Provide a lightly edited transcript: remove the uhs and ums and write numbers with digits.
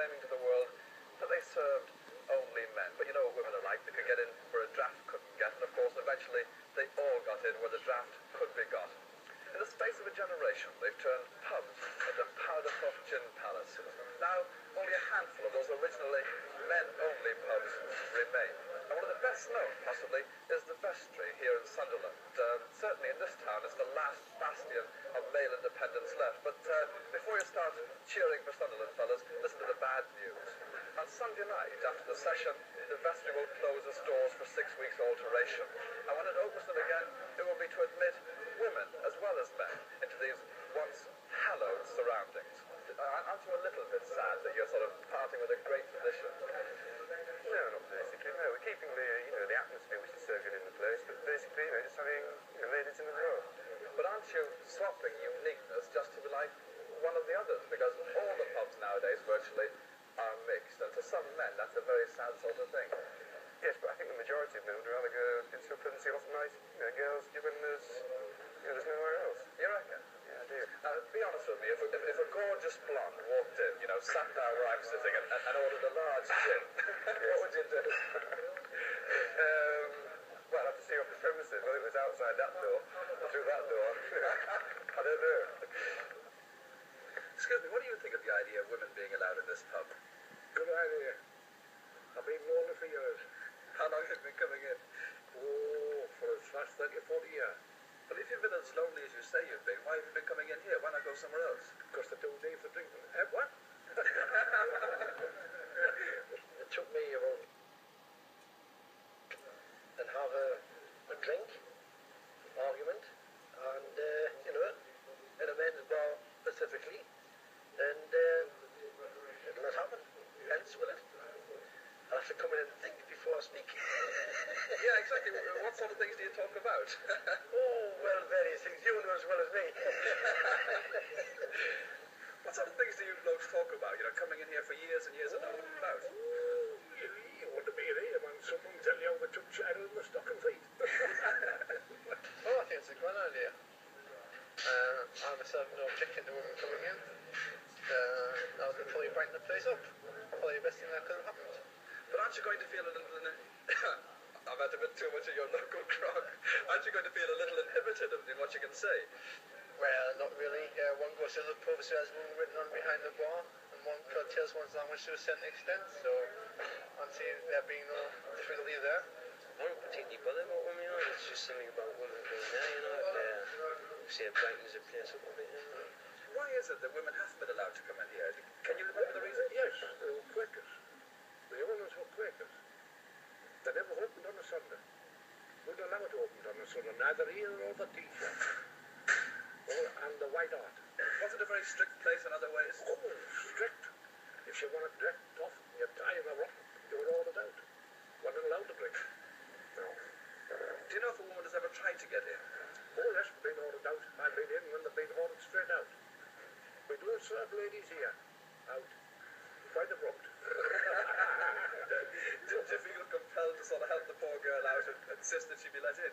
proclaiming to the world that they served only men. But you know what women are like. They could get in where a draft couldn't get, and of course, eventually, they all got in where the draft could be got. In the space of a generation, they've turned pubs into powder-puff gin palaces. Now, only a handful of those originally men-only pubs remain. And one of the best known, possibly, is the Vestry here in Sunderland. Certainly in this town, it's the last bastion of male independence left. But before you start cheering for Sunderland, fellas, listen to the bad news. On Sunday night, after the session, the Vestry will close its doors for 6 weeks alteration. And when it opens them again, it will be to admit women as well as men into these once hallowed surroundings. Aren't you a little bit sad that you're sort of parting with a great tradition? No, not basically. No, we're keeping the atmosphere which is so good in the place, but basically, just having ladies in the door. But aren't you swapping uniqueness just to be like one of the others? Because all the pubs nowadays virtually are mixed, and to some men that's a very sad sort of thing. Yes, but I think the majority of men would rather go into a pub and see lots of nice girls, given there's nowhere else. You reckon? Yeah, I do. Now, be honest with me, if a gorgeous blonde walked in, sat down where I'm sitting and ordered a large gin, what would you do? Well, I'd have to see off the premises, whether it was outside that door or through that door. I don't know. Excuse me, what do you think of the idea of women being allowed in this pub? Good idea. I've been known it for years. How long have you been coming in? Oh, for as last 30 or 40 years. Well, if you've been as lonely as you say you've been, why have you been coming in here? Why not go somewhere else? Because they don't need for drinking. What? It took me about and have a drink, argument, and in a men's bar specifically, and it'll not happen. Hence, will it? I have to come in and think before I speak. Yeah, exactly. What sort of things do you talk about? Oh, well, various things. You know as well as me. What sort of things do you blokes talk about? Coming in here for years and years and not looking about. You want to be here when someone tell you how they took child in the stocking feet. Oh, I think it's a good idea. I myself no objection to women coming in. I was going to probably brighten the place up. Probably the best thing that could have happened. But aren't you going to feel a little... I've had a bit too much of your local grog. Aren't you going to feel a little inhibited in what you can say? Well, not really. One goes to the pub, so has one written on behind the bar, and one tells one's language to a certain extent, so I see there being no difficulty there. I don't particularly bother about women, it's just something about women being there, say it brightens the place up a bit, Why is it that women haven't been allowed to come in here? Can you remember the reason? Yes, they were Quakers. The owners were Quakers. They never opened on a Sunday. Wouldn't allow it to open on a Sunday, neither here nor the T-shirt. And the White Hart. Was it a very strict place in other ways? Oh, strict. If you wanted dressed tough, you tie in a rock, you were ordered out. Wasn't allowed to drink. No. Do you know if a woman has ever tried to get in? Oh, yes, been ordered out. I've been in when they've been ordered straight out. We don't serve ladies here. Out. Quite abrupt. Did you feel compelled to sort of help the poor girl out and insist that she be let in?